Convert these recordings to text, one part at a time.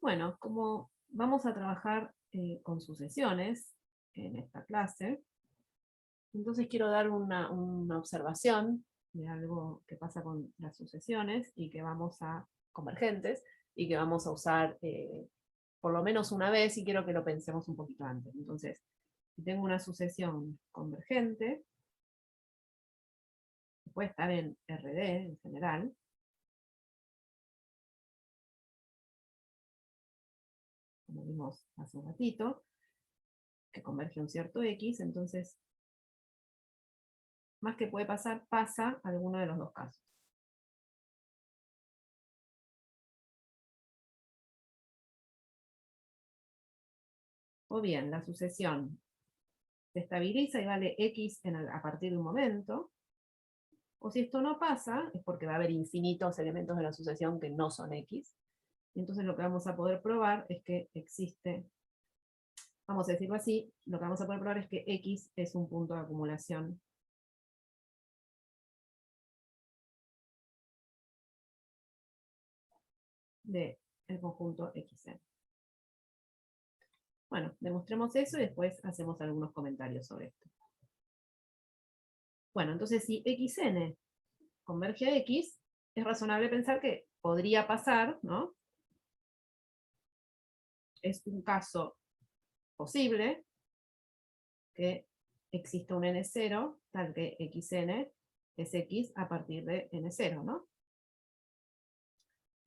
Bueno, como vamos a trabajar con sucesiones en esta clase, entonces quiero dar una observación de algo que pasa con las sucesiones y que vamos a, convergentes, y que vamos a usar por lo menos una vez, y quiero que lo pensemos un poquito antes. Entonces, si tengo una sucesión convergente, que puede estar en RD en general, como vimos hace un ratito, que converge un cierto X, entonces, más que puede pasar, pasa alguno de los dos casos. O bien, la sucesión se estabiliza y vale X a partir de un momento, o si esto no pasa, es porque va a haber infinitos elementos de la sucesión que no son X, y entonces lo que vamos a poder probar es que existe, vamos a decirlo así, lo que vamos a poder probar es que X es un punto de acumulación del conjunto Xn. Bueno, demostremos eso y después hacemos algunos comentarios sobre esto. Bueno, entonces si Xn converge a X, es razonable pensar que podría pasar, ¿no? Es un caso posible que exista un n0 tal que xn es x a partir de n0, ¿no?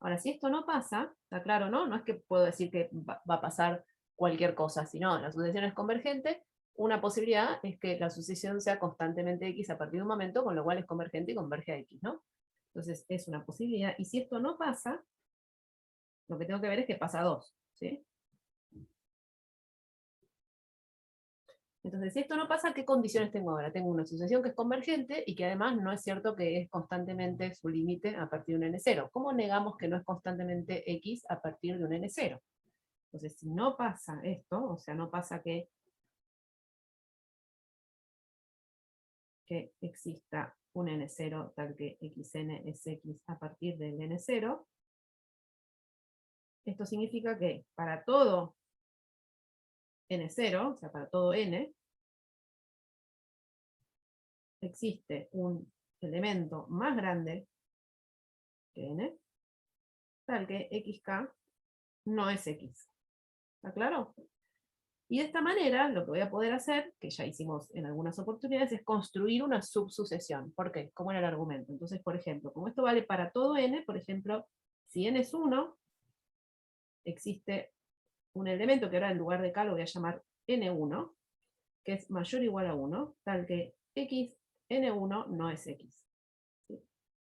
Ahora, si esto no pasa, está claro, ¿no? No es que puedo decir que va a pasar cualquier cosa, sino la sucesión es convergente, una posibilidad es que la sucesión sea constantemente x a partir de un momento, con lo cual es convergente y converge a x, ¿no? Entonces es una posibilidad, y si esto no pasa, lo que tengo que ver es que pasa 2, ¿sí? Entonces, si esto no pasa, ¿qué condiciones tengo ahora? Tengo una sucesión que es convergente y que además no es cierto que es constantemente su límite a partir de un n0. ¿Cómo negamos que no es constantemente x a partir de un n0? Entonces, si no pasa esto, o sea, no pasa que exista un n0 tal que xn es x a partir del n0, esto significa que para todo n0, o sea, para todo n, existe un elemento más grande que n, tal que xk no es x. ¿Está claro? Y de esta manera, lo que voy a poder hacer, que ya hicimos en algunas oportunidades, es construir una subsucesión. ¿Por qué? Como en el argumento. Entonces, por ejemplo, como esto vale para todo n, por ejemplo, si n es 1, existe un elemento que ahora en lugar de k lo voy a llamar n1, que es mayor o igual a 1, tal que x n1 no es x. ¿Sí?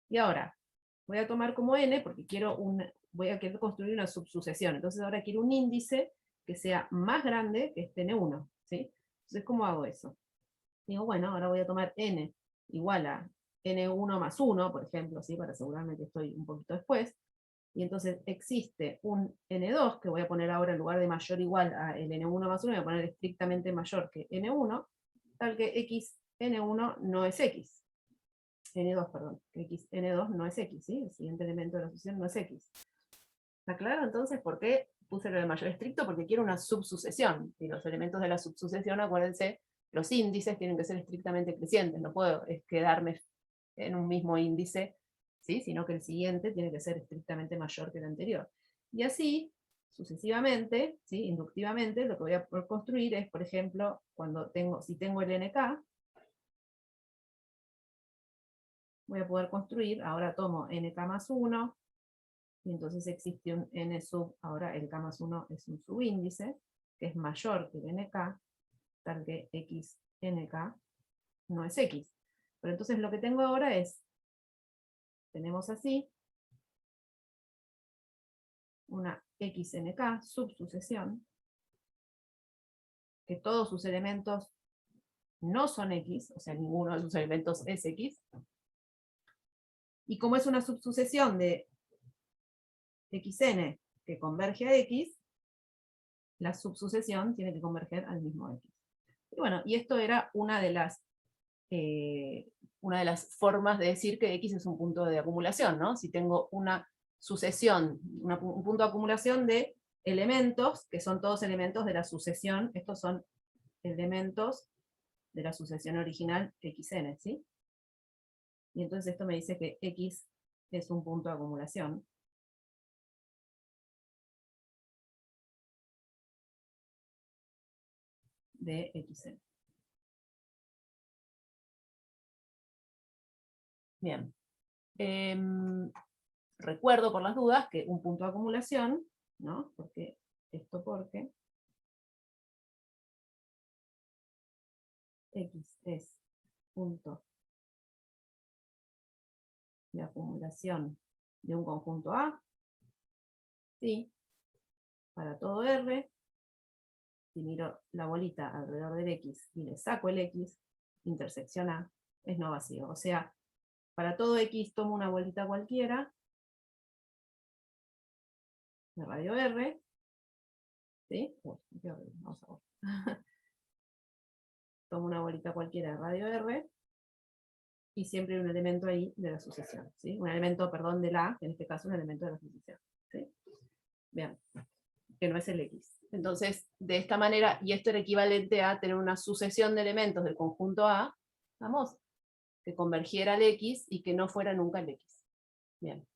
Y ahora, voy a tomar como n, porque voy a querer construir una subsucesión. Entonces ahora quiero un índice que sea más grande que este n1. ¿Sí? Entonces, ¿cómo hago eso? Digo, bueno, ahora voy a tomar n igual a n1 más 1, por ejemplo, ¿sí? Para asegurarme que estoy un poquito después. Y entonces existe un n2, que voy a poner ahora en lugar de mayor o igual a el n1 más 1, voy a poner estrictamente mayor que n1, tal que x n1 no es x. N2, perdón, x n2 no es x, ¿sí? El siguiente elemento de la sucesión no es x. ¿Está claro entonces por qué puse lo de mayor estricto? Porque quiero una subsucesión, y los elementos de la subsucesión, acuérdense, los índices tienen que ser estrictamente crecientes, no puedo quedarme en un mismo índice, ¿sí? Sino que el siguiente tiene que ser estrictamente mayor que el anterior. Y así, sucesivamente, ¿sí? Inductivamente, lo que voy a poder construir es, por ejemplo, si tengo el nk, voy a poder construir, ahora tomo nk más 1, y entonces existe un n sub, ahora el k más 1 es un subíndice, que es mayor que el nk, tal que x nk no es x. Pero entonces lo que tengo ahora tenemos así, una xnk subsucesión, que todos sus elementos no son x, o sea, ninguno de sus elementos es x, y como es una subsucesión de xn que converge a x, la subsucesión tiene que converger al mismo x. Y bueno, y esto era una de las formas de decir que x es un punto de acumulación, ¿no? Si tengo una sucesión, un punto de acumulación de elementos, que son todos elementos de la sucesión, estos son elementos de la sucesión original xn, ¿sí? Y entonces esto me dice que x es un punto de acumulación. De xn. Bien. Recuerdo por las dudas que un punto de acumulación, ¿no? Porque x es punto de acumulación de un conjunto A, ¿sí? Para todo R, si miro la bolita alrededor del X y le saco el X, intersección A, es no vacío. O sea, para todo X tomo una bolita cualquiera de radio R, ¿sí? Vamos a ver. Tomo una bolita cualquiera de radio R, y siempre hay un elemento ahí de la sucesión, ¿sí? Un elemento, perdón, de la, en este caso un elemento de la sucesión, ¿sí? Bien, que no es el X. Entonces, de esta manera, y esto era equivalente a tener una sucesión de elementos del conjunto A, vamos, que convergiera al X y que no fuera nunca el X. Bien.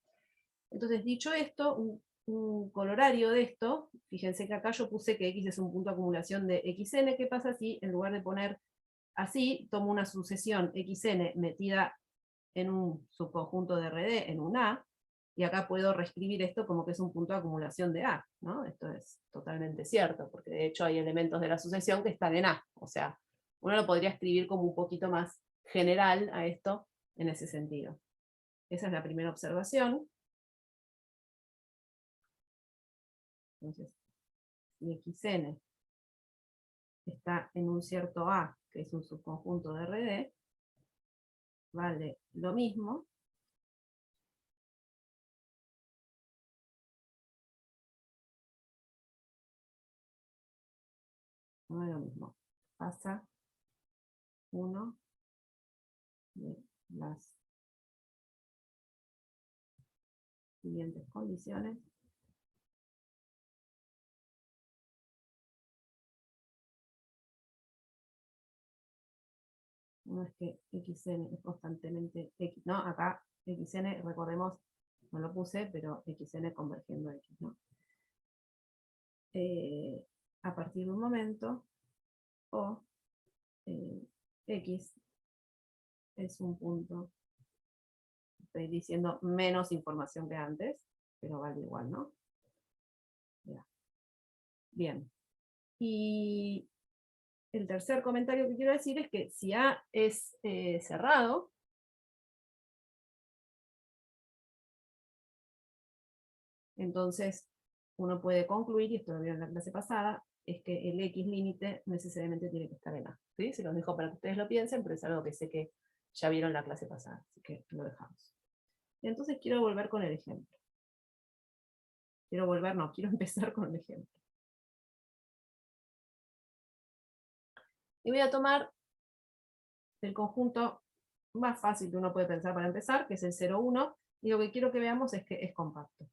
Entonces, dicho esto, un colorario de esto, fíjense que acá yo puse que X es un punto de acumulación de XN. ¿Qué pasa si en lugar de poner así, tomo una sucesión XN metida en un subconjunto de RD, en un A, y acá puedo reescribir esto como que es un punto de acumulación de A, ¿no? Esto es totalmente cierto, porque de hecho hay elementos de la sucesión que están en A, o sea, uno lo podría escribir como un poquito más general a esto en ese sentido. Esa es la primera observación. Entonces, si XN está en un cierto A, que es un subconjunto de RD, vale lo mismo no es lo mismo. Pasa uno de las siguientes condiciones. No es que xn es constantemente x, ¿no? Acá xn, recordemos, no lo puse, pero xn convergiendo a x, ¿no? A partir de un momento, o x es un punto, estoy diciendo menos información que antes, pero vale igual, ¿no? Ya. Bien. Y el tercer comentario que quiero decir es que si A es cerrado, entonces uno puede concluir, y esto lo vieron en la clase pasada, es que el X límite necesariamente tiene que estar en A. ¿Sí? Se los dejo para que ustedes lo piensen, pero es algo que sé que ya vieron la clase pasada, así que lo dejamos. Y entonces quiero volver con el ejemplo. Quiero empezar con el ejemplo. Y voy a tomar el conjunto más fácil que uno puede pensar para empezar, que es el 0, 1, y lo que quiero que veamos es que es compacto.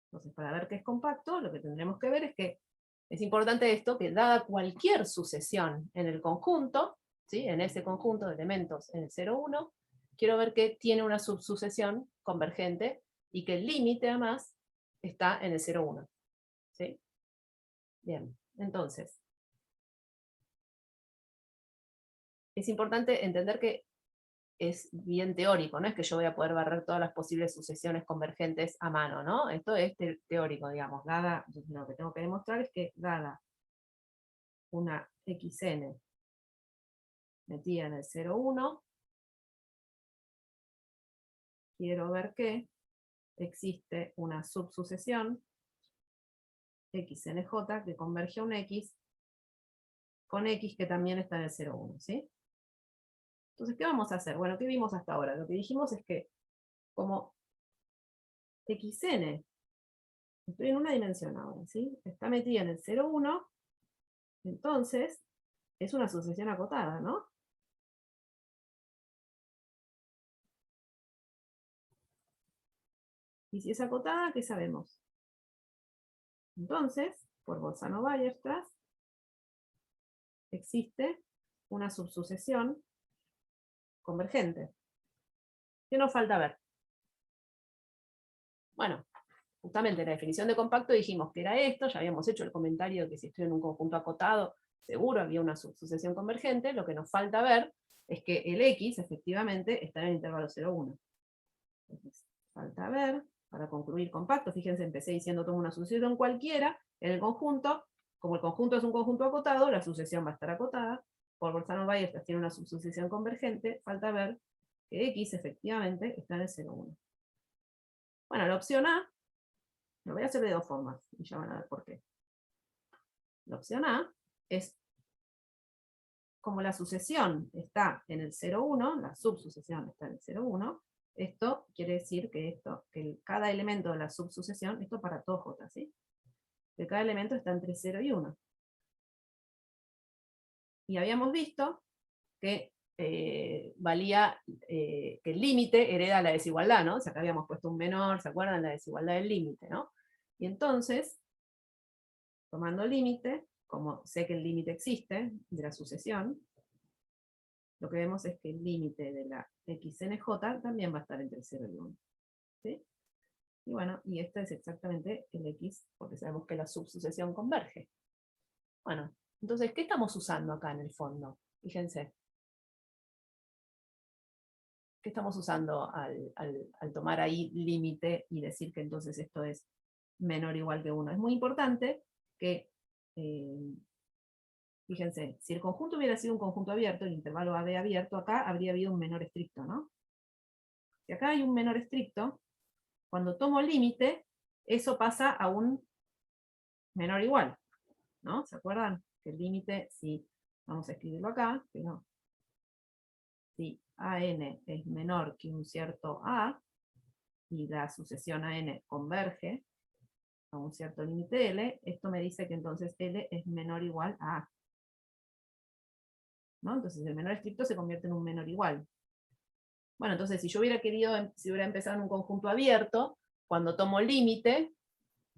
Entonces, para ver que es compacto, lo que tendremos que ver es que es importante esto, que dada cualquier sucesión en el conjunto, ¿sí? En ese conjunto de elementos en el 0, 1, quiero ver que tiene una subsucesión convergente y que el límite además está en el 0, 1. ¿Sí? Bien, entonces, es importante entender que es bien teórico, no es que yo voy a poder barrer todas las posibles sucesiones convergentes a mano, ¿no? Esto es teórico, digamos. Lo que tengo que demostrar es que dada una xn metida en el 0, 1, quiero ver que existe una subsucesión xnj que converge a un x con x que también está en el 0, 1, ¿sí? Entonces, ¿qué vamos a hacer? Bueno, ¿qué vimos hasta ahora? Lo que dijimos es que como xn, estoy en una dimensión ahora, ¿sí? Está metida en el 0, 1, entonces es una sucesión acotada, ¿no? Y si es acotada, ¿qué sabemos? Entonces, por Bolzano-Weierstrass, existe una subsucesión convergente. ¿Qué nos falta ver? Bueno, justamente en la definición de compacto dijimos que era esto, ya habíamos hecho el comentario de que si estoy en un conjunto acotado, seguro había una subsucesión convergente. Lo que nos falta ver es que el X efectivamente está en el intervalo 0,1. Entonces, falta ver, para concluir compacto, fíjense, empecé diciendo tomo una sucesión cualquiera en el conjunto. Como el conjunto es un conjunto acotado, la sucesión va a estar acotada. Por Bolzano-Weierstrass tiene una subsucesión convergente. Falta ver que X efectivamente está en el 0,1. Bueno, la opción A, lo voy a hacer de dos formas, y ya van a ver por qué. La opción A es, como la sucesión está en el 0,1, la subsucesión está en el 0,1, esto quiere decir que cada elemento de la subsucesión, esto para todo J, ¿sí? Que cada elemento está entre 0 y 1. Y habíamos visto que valía, que el límite hereda la desigualdad, ¿no? O sea, acá habíamos puesto un menor, ¿se acuerdan? La desigualdad del límite, ¿no? Y entonces, tomando límite, como sé que el límite existe de la sucesión, lo que vemos es que el límite de la XNJ también va a estar entre 0 y 1. ¿Sí? Y bueno, y este es exactamente el X, porque sabemos que la subsucesión converge. Bueno, entonces, ¿qué estamos usando acá en el fondo? Fíjense. ¿Qué estamos usando al tomar ahí límite y decir que entonces esto es menor o igual que 1? Es muy importante que, fíjense, si el conjunto hubiera sido un conjunto abierto, el intervalo AB abierto, acá habría habido un menor estricto, ¿no? Si acá hay un menor estricto, cuando tomo límite, eso pasa a un menor igual, ¿no? ¿Se acuerdan? Que el límite, si, vamos a escribirlo acá, pero si AN es menor que un cierto A, y la sucesión a n converge a un cierto límite L, esto me dice que entonces L es menor o igual a A. ¿No? Entonces el menor estricto se convierte en un menor igual. Bueno, entonces si yo hubiera querido, si hubiera empezado en un conjunto abierto, cuando tomo límite,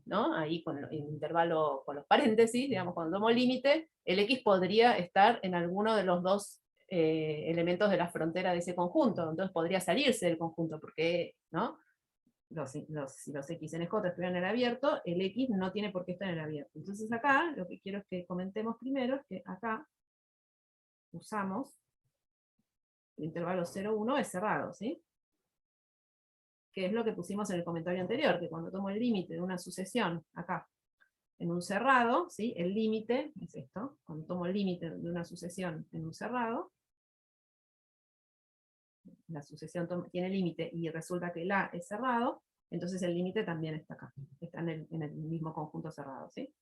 ¿no? Ahí con el intervalo, con los paréntesis, digamos, cuando tomo límite, el X podría estar en alguno de los dos elementos de la frontera de ese conjunto, entonces podría salirse del conjunto, porque, ¿no? Si los X en J estuvieran en el abierto, el X no tiene por qué estar en el abierto. Entonces acá, lo que quiero es que comentemos primero, es que acá usamos el intervalo 0,1 es cerrado, ¿sí? Que es lo que pusimos en el comentario anterior, que cuando tomo el límite de una sucesión, acá, en un cerrado, ¿sí? El límite es esto, cuando tomo el límite de una sucesión en un cerrado, la sucesión tiene límite y resulta que el A es cerrado, entonces el límite también está acá, está en el mismo conjunto cerrado, ¿sí?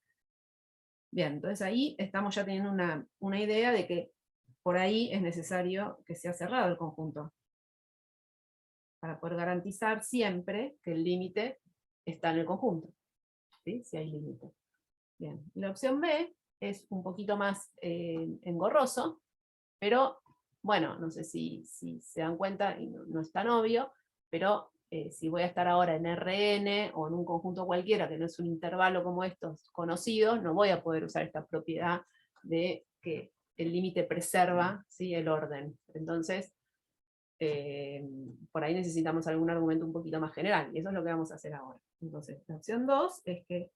Bien, entonces ahí estamos ya teniendo una idea de que por ahí es necesario que sea cerrado el conjunto, para poder garantizar siempre que el límite está en el conjunto, ¿sí? Si hay límite. Bien, la opción B es un poquito más engorroso, pero bueno, no sé si se dan cuenta, y no es tan obvio, pero si voy a estar ahora en Rn o en un conjunto cualquiera, que no es un intervalo como estos conocidos, no voy a poder usar esta propiedad de que el límite preserva, ¿sí?, el orden. Entonces, por ahí necesitamos algún argumento un poquito más general, y eso es lo que vamos a hacer ahora. Entonces, la opción 2 es que,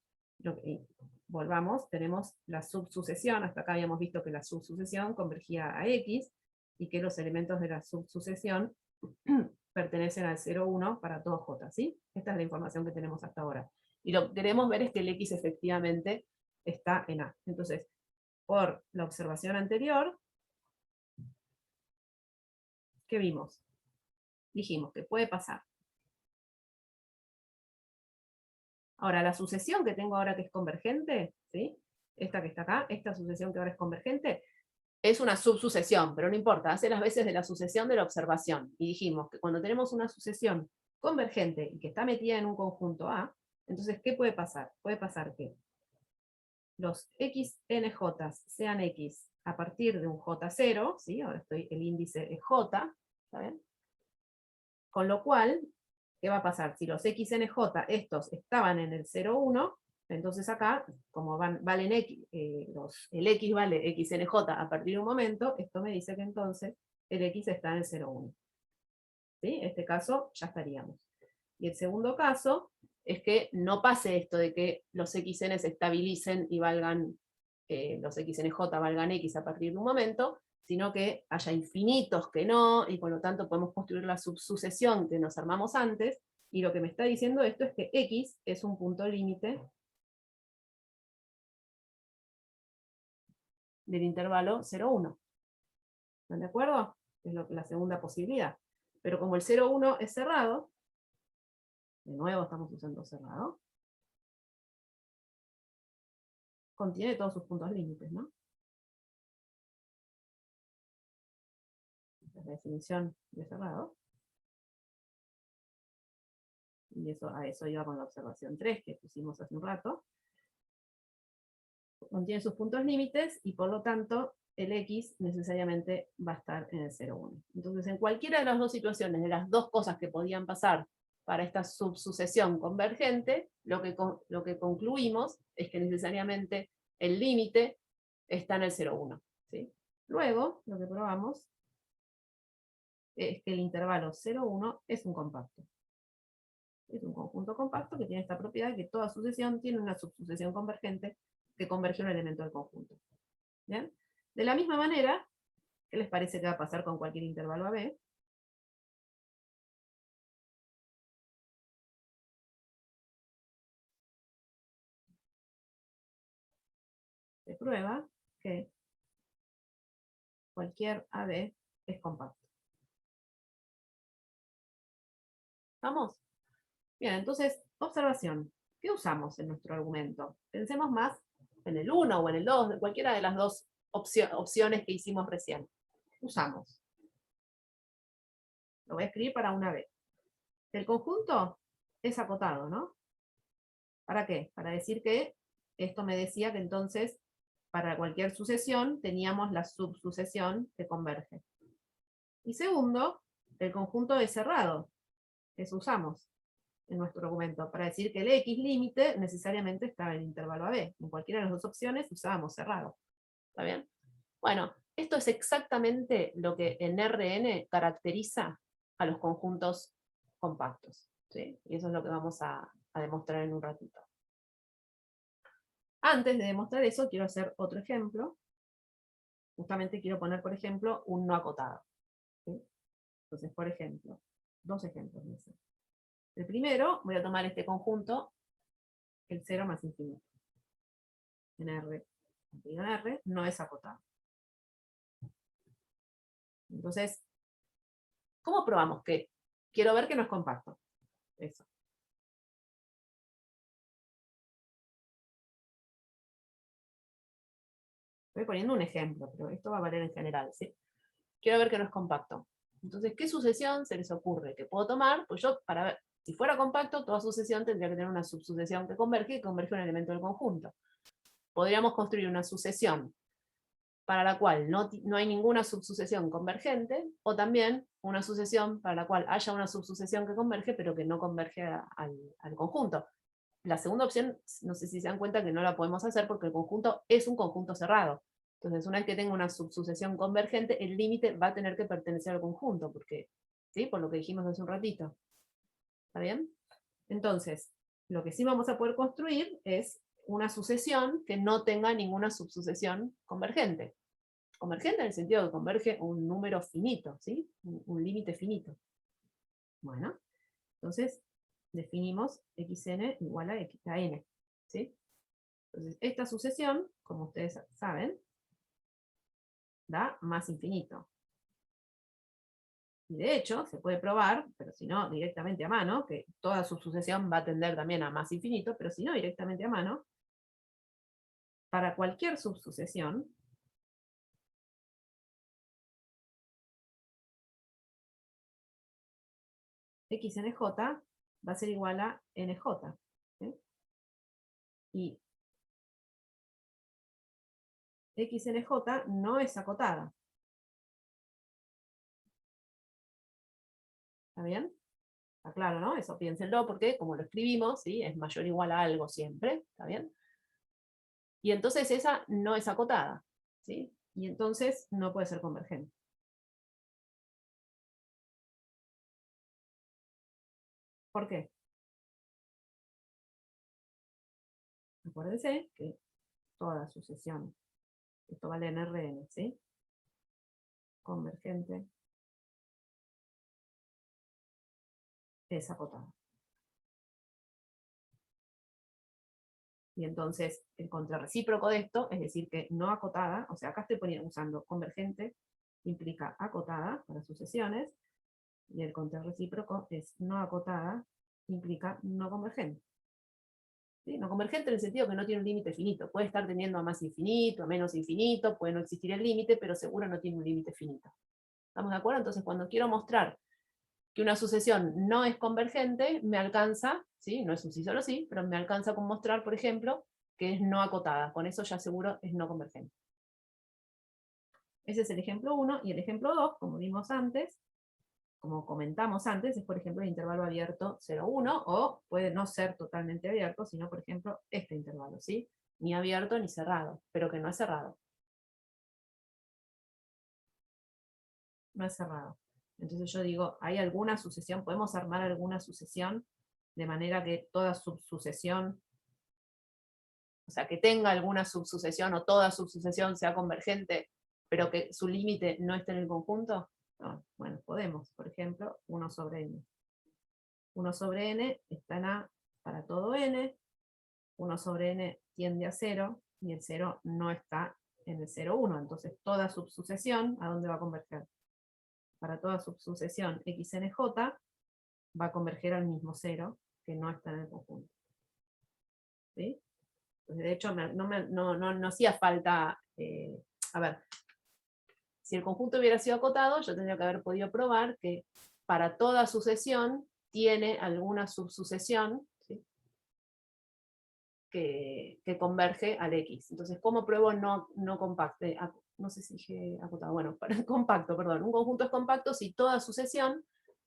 volvamos, tenemos la subsucesión, hasta acá habíamos visto que la subsucesión convergía a X, y que los elementos de la subsucesión pertenecen al 0,1 para todo J, ¿sí? Esta es la información que tenemos hasta ahora. Y lo que queremos ver es que el X efectivamente está en A. Entonces, por la observación anterior, ¿qué vimos? Dijimos que puede pasar. Ahora, la sucesión que tengo ahora que es convergente, ¿sí? Esta que está acá, esta sucesión que ahora es convergente, es una subsucesión, pero no importa, hace las veces de la sucesión de la observación. Y dijimos que cuando tenemos una sucesión convergente y que está metida en un conjunto A, entonces, ¿qué puede pasar? Puede pasar que los XNJ sean X a partir de un J0, ¿sí? Ahora el índice es J, ¿está bien? Con lo cual, ¿qué va a pasar? Si los XNJ estos estaban en el 0,1, Entonces acá, como valen X, el X vale XNJ a partir de un momento, esto me dice que entonces el X está en el 0,1. ¿Sí? Este caso ya estaríamos. Y el segundo caso es que no pase esto de que los XN se estabilicen y valgan, los XNJ valgan X a partir de un momento, sino que haya infinitos que no, y por lo tanto podemos construir la subsucesión que nos armamos antes, y lo que me está diciendo esto es que X es un punto límite del intervalo 0,1. ¿Están de acuerdo? Es la segunda posibilidad. Pero como el 0,1 es cerrado, de nuevo estamos usando cerrado, contiene todos sus puntos límites, ¿no? La definición de cerrado. Y a eso iba con la observación 3 que pusimos hace un rato. Contiene sus puntos límites y por lo tanto el X necesariamente va a estar en el 0,1. Entonces en cualquiera de las dos situaciones, de las dos cosas que podían pasar para esta subsucesión convergente, lo que concluimos es que necesariamente el límite está en el 0,1. ¿Sí? Luego, lo que probamos es que el intervalo 0,1 es un compacto. Es un conjunto compacto que tiene esta propiedad de que toda sucesión tiene una subsucesión convergente que converge un elemento del conjunto. ¿Bien? De la misma manera, ¿qué les parece que va a pasar con cualquier intervalo AB? Se prueba que cualquier AB es compacto. ¿Vamos? Bien, entonces, observación. ¿Qué usamos en nuestro argumento? Pensemos más en el 1 o en el 2, de cualquiera de las dos opciones que hicimos recién. Usamos. Lo voy a escribir para una B. El conjunto es acotado, ¿no? ¿Para qué? Para decir que esto me decía que entonces para cualquier sucesión teníamos la subsucesión que converge. Y segundo, el conjunto es cerrado. Eso usamos en nuestro argumento, para decir que el X límite necesariamente está en el intervalo AB. En cualquiera de las dos opciones usábamos cerrado. ¿Está bien? Bueno, esto es exactamente lo que en Rn caracteriza a los conjuntos compactos. ¿Sí? Y eso es lo que vamos a demostrar en un ratito. Antes de demostrar eso, quiero hacer otro ejemplo. Justamente quiero poner, por ejemplo, un no acotado. ¿Sí? Entonces, por ejemplo, dos ejemplos. El primero, voy a tomar este conjunto, el 0 más infinito. En R no es acotado. Entonces, ¿cómo probamos que? Quiero ver que no es compacto. Eso. Estoy poniendo un ejemplo, pero esto va a valer en general, ¿sí? Quiero ver que no es compacto. Entonces, ¿qué sucesión se les ocurre que puedo tomar? Pues yo, para ver, si fuera compacto, toda sucesión tendría que tener una subsucesión que converge y converge un elemento del conjunto. Podríamos construir una sucesión para la cual no hay ninguna subsucesión convergente, o también una sucesión para la cual haya una subsucesión que converge, pero que no converge al conjunto. La segunda opción, no sé si se dan cuenta que no la podemos hacer porque el conjunto es un conjunto cerrado. Entonces, una vez que tenga una subsucesión convergente, el límite va a tener que pertenecer al conjunto, porque, ¿sí? Por lo que dijimos hace un ratito. ¿Está bien? Entonces, lo que sí vamos a poder construir es una sucesión que no tenga ninguna subsucesión convergente. Convergente en el sentido de que converge un número finito, ¿sí? Un límite finito. Bueno, entonces definimos xn igual a n, ¿sí? Entonces, esta sucesión, como ustedes saben, da más infinito. Y de hecho, se puede probar, pero si no, directamente a mano, que toda su sucesión va a tender también a más infinito, pero si no, directamente a mano, para cualquier subsucesión, xnj va a ser igual a nj. ¿Sí? Y xnj no es acotada. ¿Está bien? Está claro, ¿no? Eso piénsenlo porque como lo escribimos, ¿sí? Es mayor o igual a algo siempre, ¿está bien? Y entonces esa no es acotada, ¿sí? Y entonces no puede ser convergente. ¿Por qué? Acuérdense que toda sucesión, esto vale en Rn, ¿sí? Convergente es acotada. Y entonces el contrarrecíproco de esto es decir que no acotada, o sea, acá estoy usando convergente, implica acotada para sucesiones, y el contrarrecíproco es no acotada, implica no convergente. ¿Sí? No convergente en el sentido que no tiene un límite finito. Puede estar teniendo a más infinito, a menos infinito, puede no existir el límite, pero seguro no tiene un límite finito. ¿Estamos de acuerdo? Entonces, cuando quiero mostrar que una sucesión no es convergente, me alcanza, ¿sí? No es un sí solo sí, pero me alcanza con mostrar, por ejemplo, que es no acotada. Con eso ya seguro es no convergente. Ese es el ejemplo 1, y el ejemplo 2, como vimos antes, como comentamos antes, es por ejemplo el intervalo abierto 0,1, o puede no ser totalmente abierto, sino por ejemplo este intervalo, ¿sí? Ni abierto ni cerrado, pero que no es cerrado. No es cerrado. Entonces yo digo, ¿hay alguna sucesión? ¿Podemos armar alguna sucesión de manera que toda subsucesión, o sea, que tenga alguna subsucesión o toda subsucesión sea convergente, pero que su límite no esté en el conjunto? No. Bueno, podemos, por ejemplo, 1 sobre n. 1 sobre n está en A para todo n, 1 sobre n tiende a 0, y el 0 no está en el 0, 1. Entonces toda subsucesión, ¿a dónde va a converger? Para toda subsucesión xnj va a converger al mismo 0, que no está en el conjunto. ¿Sí? Entonces, de hecho, no hacía falta, a ver, si el conjunto hubiera sido acotado, yo tendría que haber podido probar que para toda sucesión tiene alguna subsucesión, ¿sí? que converge al X. Entonces, ¿cómo pruebo no compacto? No sé si dije acotado, bueno, compacto, perdón. Un conjunto es compacto si toda sucesión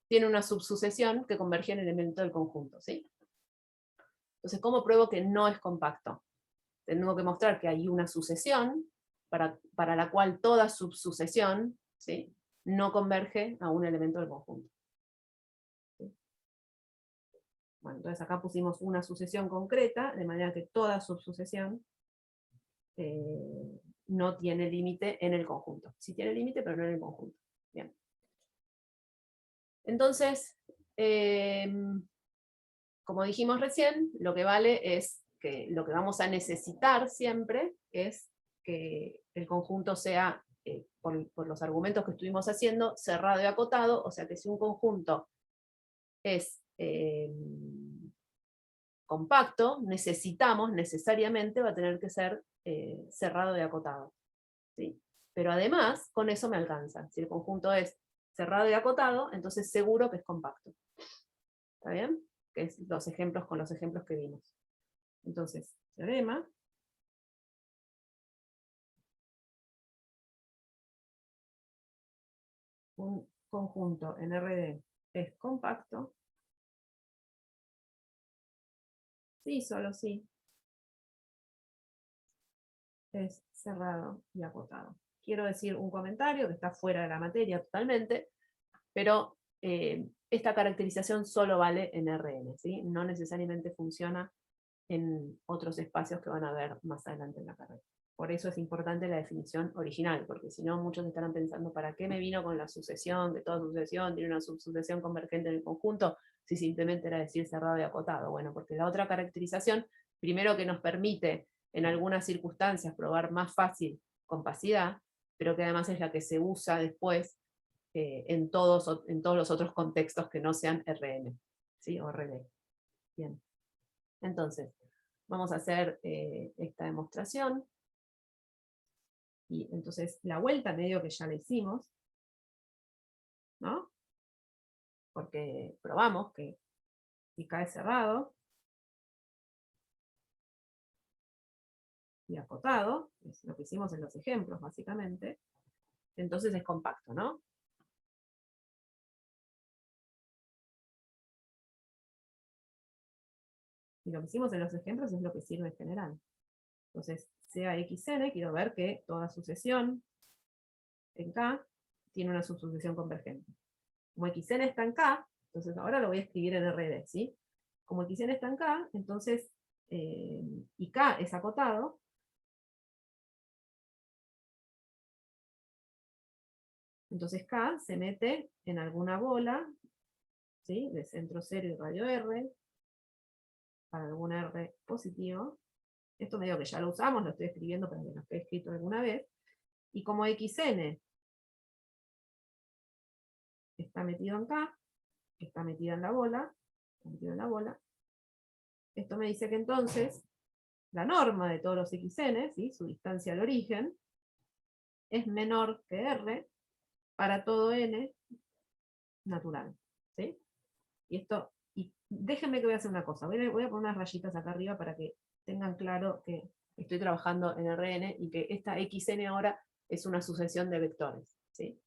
tiene una subsucesión que converge en el elemento del conjunto, ¿sí? Entonces, ¿cómo pruebo que no es compacto? Tengo que mostrar que hay una sucesión para la cual toda subsucesión, ¿sí?, no converge a un elemento del conjunto. ¿Sí? Bueno, entonces acá pusimos una sucesión concreta, de manera que toda subsucesión no tiene límite en el conjunto. Sí tiene límite, pero no en el conjunto. Bien. Entonces, como dijimos recién, lo que vale es que lo que vamos a necesitar siempre es que el conjunto sea, por los argumentos que estuvimos haciendo, cerrado y acotado, o sea que si un conjunto es compacto, necesariamente va a tener que ser cerrado y acotado. ¿Sí? Pero además, con eso me alcanza. Si el conjunto es cerrado y acotado, entonces seguro que es compacto. ¿Está bien? Que es los ejemplos con los ejemplos que vimos. Entonces, teorema. Un conjunto en RD es compacto. Sí, solo sí. Es cerrado y acotado. Quiero decir un comentario que está fuera de la materia totalmente, pero esta caracterización solo vale en RN, ¿sí? No necesariamente funciona en otros espacios que van a ver más adelante en la carrera. Por eso es importante la definición original, porque si no muchos estarán pensando, ¿para qué me vino con la sucesión, que toda sucesión tiene una subsucesión convergente en el conjunto, si simplemente era decir cerrado y acotado? Bueno, porque la otra caracterización, primero que nos permite en algunas circunstancias probar más fácil compacidad, pero que además es la que se usa después en todos los otros contextos que no sean RN, ¿sí? O RD. Bien. Entonces, vamos a hacer esta demostración. Y entonces la vuelta medio que ya la hicimos, ¿no? Porque probamos que si cae cerrado y acotado, es lo que hicimos en los ejemplos básicamente, entonces es compacto, ¿no? Y lo que hicimos en los ejemplos es lo que sirve en general. Entonces, sea xn, quiero ver que toda sucesión en K tiene una subsucesión convergente. Como xn está en K, entonces ahora lo voy a escribir en RD, ¿sí? Como xn está en K, entonces, y K es acotado, entonces K se mete en alguna bola, ¿sí? De centro 0 y radio R, para algún R positivo. Esto medio que ya lo usamos, lo estoy escribiendo para que lo esté escrito alguna vez. Y como xn está metido en K, está metido en la bola, esto me dice que entonces la norma de todos los xn, ¿sí? Su distancia al origen, es menor que R para todo n natural. ¿Sí? Y déjenme que voy a hacer una cosa, voy a poner unas rayitas acá arriba para que tengan claro que estoy trabajando en Rn y que esta xn ahora es una sucesión de vectores. ¿Sí?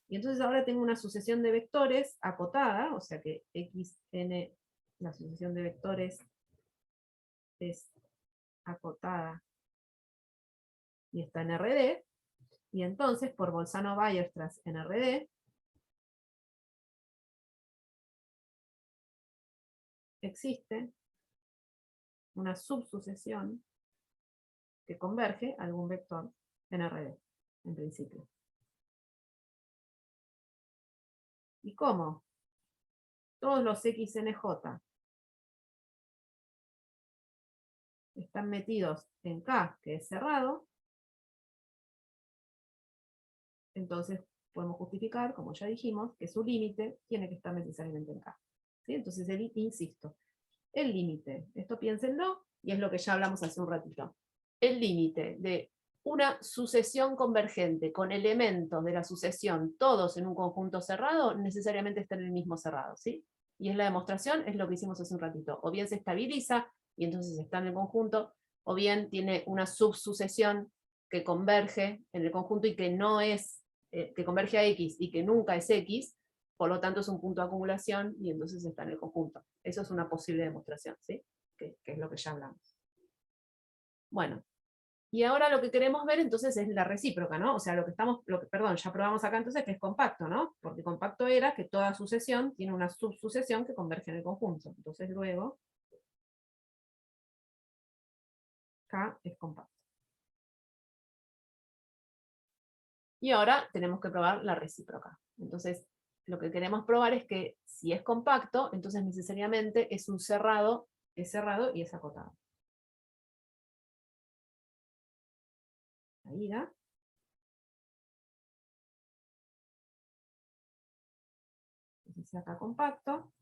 Y entonces ahora tengo una sucesión de vectores acotada, o sea que xn, la sucesión de vectores es acotada y está en RD, y entonces por Bolzano-Weierstrass en RD, existe una subsucesión que converge a algún vector en RD, en principio. ¿Y cómo? Todos los xnj están metidos en K, que es cerrado, entonces podemos justificar, como ya dijimos, que su límite tiene que estar necesariamente en K. ¿Sí? Entonces, insisto, el límite, esto piénsenlo, y es lo que ya hablamos hace un ratito. El límite de una sucesión convergente con elementos de la sucesión, todos en un conjunto cerrado, necesariamente está en el mismo cerrado, ¿sí? Y es la demostración, es lo que hicimos hace un ratito. O bien se estabiliza, y entonces está en el conjunto, o bien tiene una subsucesión que converge en el conjunto y que no es, que converge a X y que nunca es X, por lo tanto es un punto de acumulación y entonces está en el conjunto. Eso es una posible demostración, ¿sí? Que es lo que ya hablamos. Bueno, y ahora lo que queremos ver entonces es la recíproca, ¿no? O sea, perdón, ya probamos acá entonces que es compacto, ¿no? Porque compacto era que toda sucesión tiene una subsucesión que converge en el conjunto. Entonces luego, K es compacto. Y ahora tenemos que probar la recíproca. Entonces, lo que queremos probar es que si es compacto, entonces necesariamente es un cerrado, es cerrado y es acotado. Ahí da. Entonces acá compacto.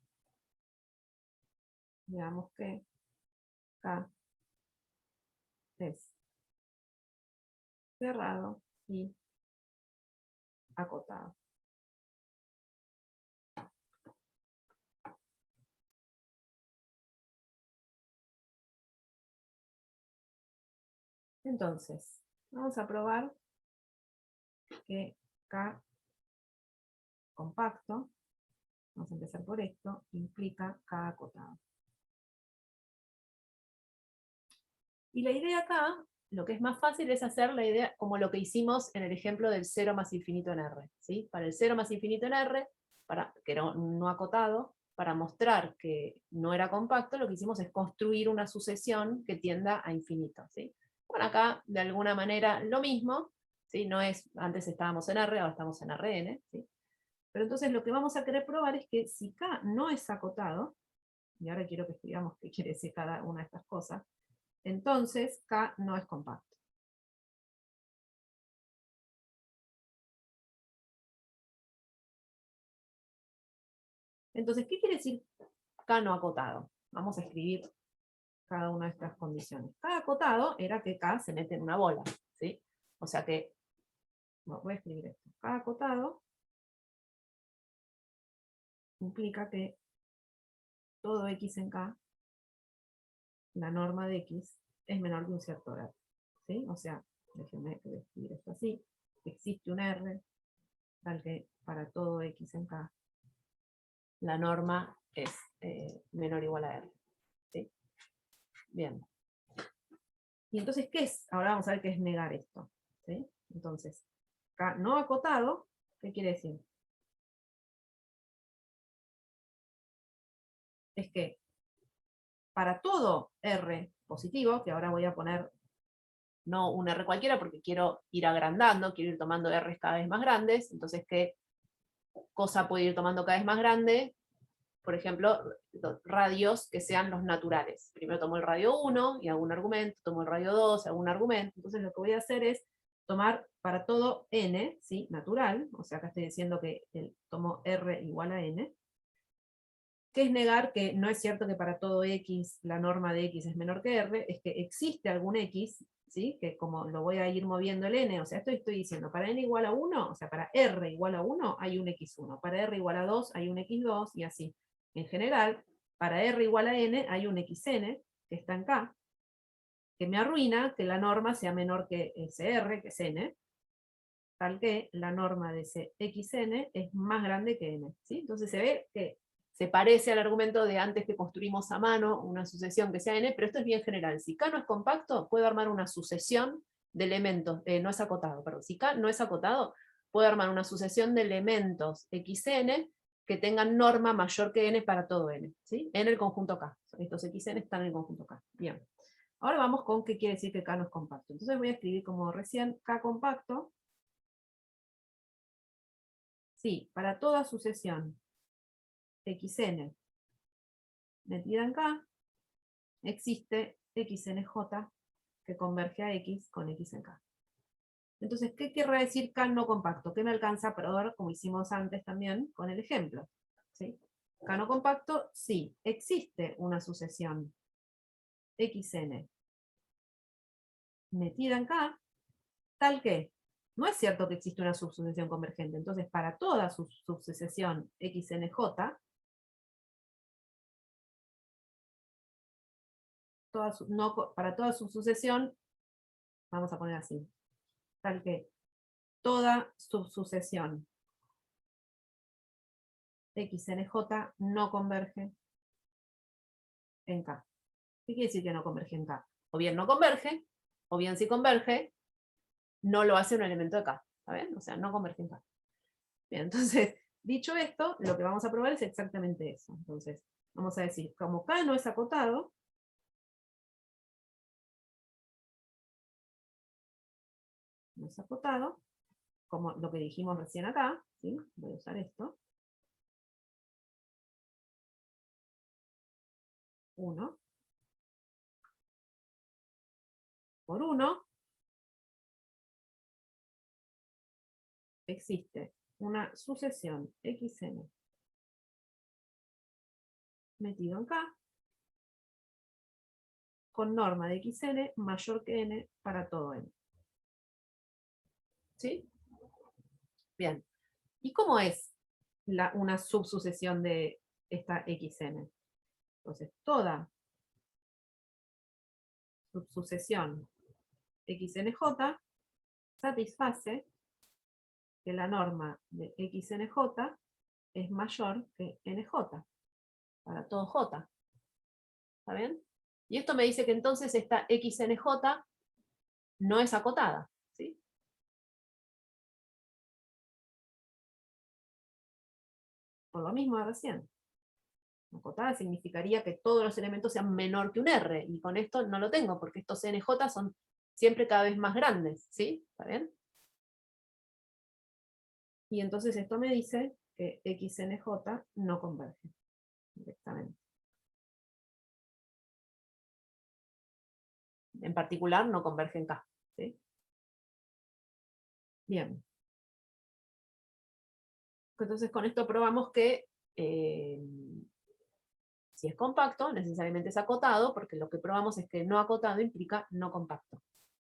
Veamos que K es cerrado y acotado. Entonces, vamos a probar que K compacto, vamos a empezar por esto, implica K acotado. Y la idea acá, lo que es más fácil es hacer la idea como lo que hicimos en el ejemplo del 0 más infinito en R. ¿Sí? Para el 0 más infinito en R, que era no acotado, para mostrar que no era compacto, lo que hicimos es construir una sucesión que tienda a infinito. ¿Sí? Bueno, acá de alguna manera lo mismo, ¿sí? No es, antes estábamos en R, ahora estamos en Rn, ¿sí? Pero entonces lo que vamos a querer probar es que si K no es acotado, y ahora quiero que escribamos qué quiere decir cada una de estas cosas, entonces K no es compacto. Entonces, ¿qué quiere decir K no acotado? Vamos a escribir cada una de estas condiciones. K acotado era que K se mete en una bola, ¿sí? O sea que, no, voy a escribir esto. K acotado implica que todo X en K, la norma de X, es menor que un cierto R, ¿sí? O sea, déjenme escribir esto así. Existe un R, tal que para todo X en K, la norma es menor o igual a R, ¿sí? Bien. Y entonces, ¿qué es? Ahora vamos a ver qué es negar esto. ¿Sí? Entonces, K no acotado, ¿qué quiere decir? Es que para todo R positivo, que ahora voy a poner no un R cualquiera porque quiero ir agrandando, quiero ir tomando R cada vez más grandes, entonces, ¿qué cosa puede ir tomando cada vez más grande? Por ejemplo, radios que sean los naturales. Primero tomo el radio 1 y hago un argumento, tomo el radio 2 y hago un argumento. Entonces lo que voy a hacer es tomar para todo n, ¿sí? Natural, o sea, acá estoy diciendo que tomo r igual a n, que es negar que no es cierto que para todo x la norma de x es menor que r, es que existe algún x, ¿sí? Que como lo voy a ir moviendo el n, o sea, esto estoy diciendo, para n igual a 1, o sea, para r igual a 1 hay un x1, para r igual a 2 hay un x2, y así. En general, para r igual a n hay un xn, que está en K, que me arruina que la norma sea menor que ese r, que es n, tal que la norma de ese xn es más grande que n. ¿Sí? Entonces se ve que se parece al argumento de antes que construimos a mano una sucesión que sea n, pero esto es bien general. Si K no es compacto, puedo armar una sucesión de elementos, no es acotado, perdón. Si K no es acotado, puedo armar una sucesión de elementos xn que tengan norma mayor que n para todo n, ¿sí? En el conjunto K. Estos xn están en el conjunto K. Bien. Ahora vamos con qué quiere decir que K no es compacto. Entonces voy a escribir como recién K compacto. Sí, para toda sucesión xn metida en K, existe xnj que converge a x con x en K. Entonces, ¿qué quiere decir K no compacto? ¿Qué me alcanza para ver, como hicimos antes también con el ejemplo? ¿Sí? K no compacto, sí, existe una sucesión xn metida en K, tal que no es cierto que existe una subsucesión convergente. Entonces, para toda subsucesión xnj, para toda subsucesión, vamos a poner así, tal que toda subsucesión xnj no converge en K. ¿Qué quiere decir que no converge en K? O bien no converge, o bien si converge, no lo hace un elemento de K. ¿Está bien? O sea, no converge en K. Bien, entonces, dicho esto, lo que vamos a probar es exactamente eso. Entonces, vamos a decir, como K no es acotado, como lo que dijimos recién acá, ¿sí? Voy a usar esto. 1 por 1 existe una sucesión xn metido en K con norma de xn mayor que n para todo n. ¿Sí? Bien. ¿Y cómo es una subsucesión de esta xn? Entonces, toda subsucesión xnj satisface que la norma de xnj es mayor que nj, para todo j. ¿Está bien? Y esto me dice que entonces esta xnj no es acotada. ¿Sí? Por lo mismo de recién. Acotada significaría que todos los elementos sean menor que un R, y con esto no lo tengo, porque estos NJ son siempre cada vez más grandes, ¿sí? ¿Está bien? Y entonces esto me dice que XNJ no converge directamente. En particular, no converge en K, ¿sí? Bien. Entonces con esto probamos que si es compacto, necesariamente es acotado, porque lo que probamos es que no acotado implica no compacto.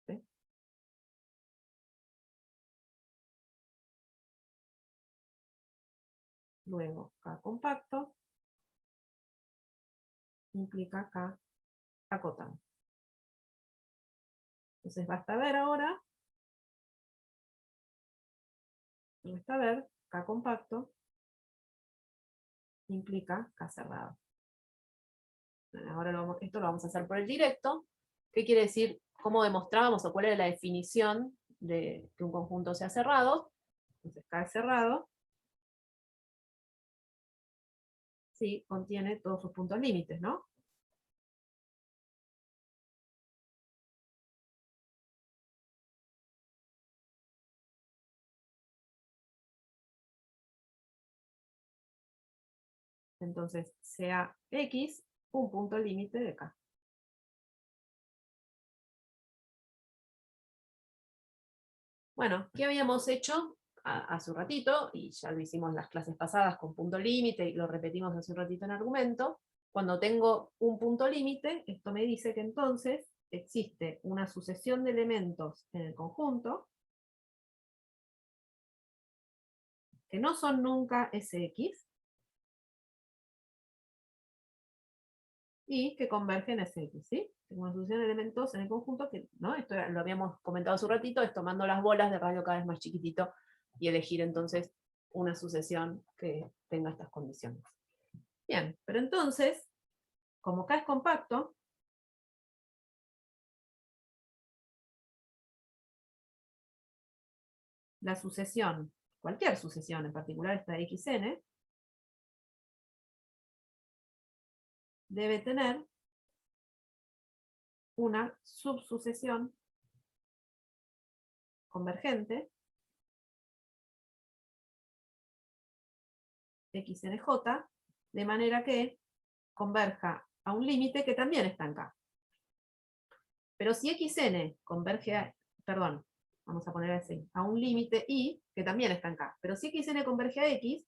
¿Sí? Luego, K compacto implica K acotado. Entonces basta ver ahora, K compacto implica K cerrado. Ahora esto lo vamos a hacer por el directo. ¿Qué quiere decir? ¿Cómo demostrábamos o cuál era la definición de que un conjunto sea cerrado? Entonces, K es cerrado. Sí, contiene todos sus puntos límites, ¿no? Entonces, sea X un punto límite de K. Bueno, ¿qué habíamos hecho hace un ratito? Y ya lo hicimos en las clases pasadas con punto límite y lo repetimos hace un ratito en argumento. Cuando tengo un punto límite, esto me dice que entonces existe una sucesión de elementos en el conjunto que no son nunca Sx y que convergen a Sx, ¿sí? Tengo una sucesión de elementos en el conjunto que, ¿no? Esto lo habíamos comentado hace un ratito, es tomando las bolas de radio cada vez más chiquitito y elegir entonces una sucesión que tenga estas condiciones. Bien, pero entonces, como K es compacto, la sucesión, cualquier sucesión, en particular esta de xn, debe tener una subsucesión convergente xnj, de manera que converja a un límite que también está en K. Pero si xn converge a, perdón, vamos a poner así, a un límite y, que también está en K. Pero si xn converge a x,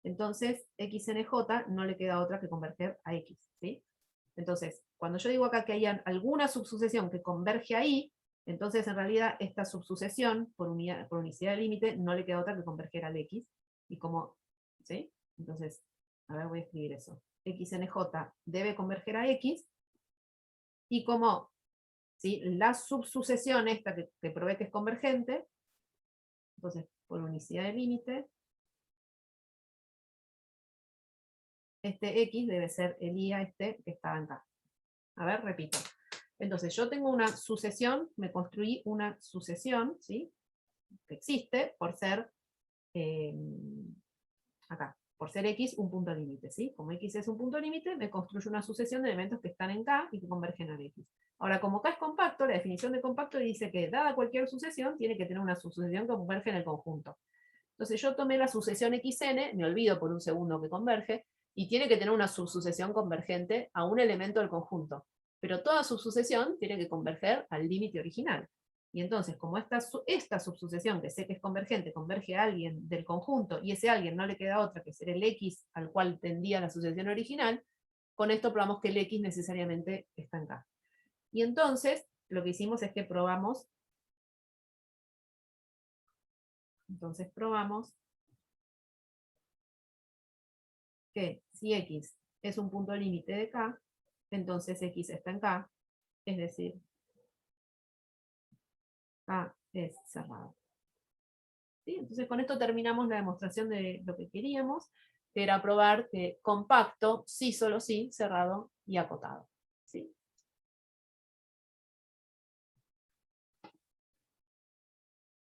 entonces xnj no le queda otra que converger a x, ¿sí? Entonces, cuando yo digo acá que hay alguna subsucesión que converge a y, entonces en realidad esta subsucesión, por unicidad de límite, no le queda otra que converger al x. Y como, ¿sí? Entonces, a ver, voy a escribir eso. xnj debe converger a x, y como, ¿sí?, la subsucesión esta que probé que es convergente, entonces, por unicidad de límite, este x debe ser el i a este que estaba acá. A ver, repito. Entonces, yo tengo una sucesión, me construí una sucesión, ¿sí?, que existe por ser, acá, por ser x un punto límite, ¿sí? Como x es un punto límite, me construyo una sucesión de elementos que están en K y que convergen a x. Ahora, como K es compacto, la definición de compacto dice que dada cualquier sucesión, tiene que tener una subsucesión que converge en el conjunto. Entonces yo tomé la sucesión xn, me olvido por un segundo que converge, y tiene que tener una subsucesión convergente a un elemento del conjunto. Pero toda subsucesión tiene que converger al límite original. Y entonces, como esta subsucesión, que sé que es convergente, converge a alguien del conjunto, y ese alguien no le queda otra que ser el x al cual tendía la sucesión original, con esto probamos que el x necesariamente está en K. Y entonces, lo que hicimos es que probamos que si x es un punto límite de K, entonces x está en K, es decir, K es cerrado. ¿Sí? Entonces con esto terminamos la demostración de lo que queríamos, que era probar que compacto, sí, solo sí, cerrado y acotado.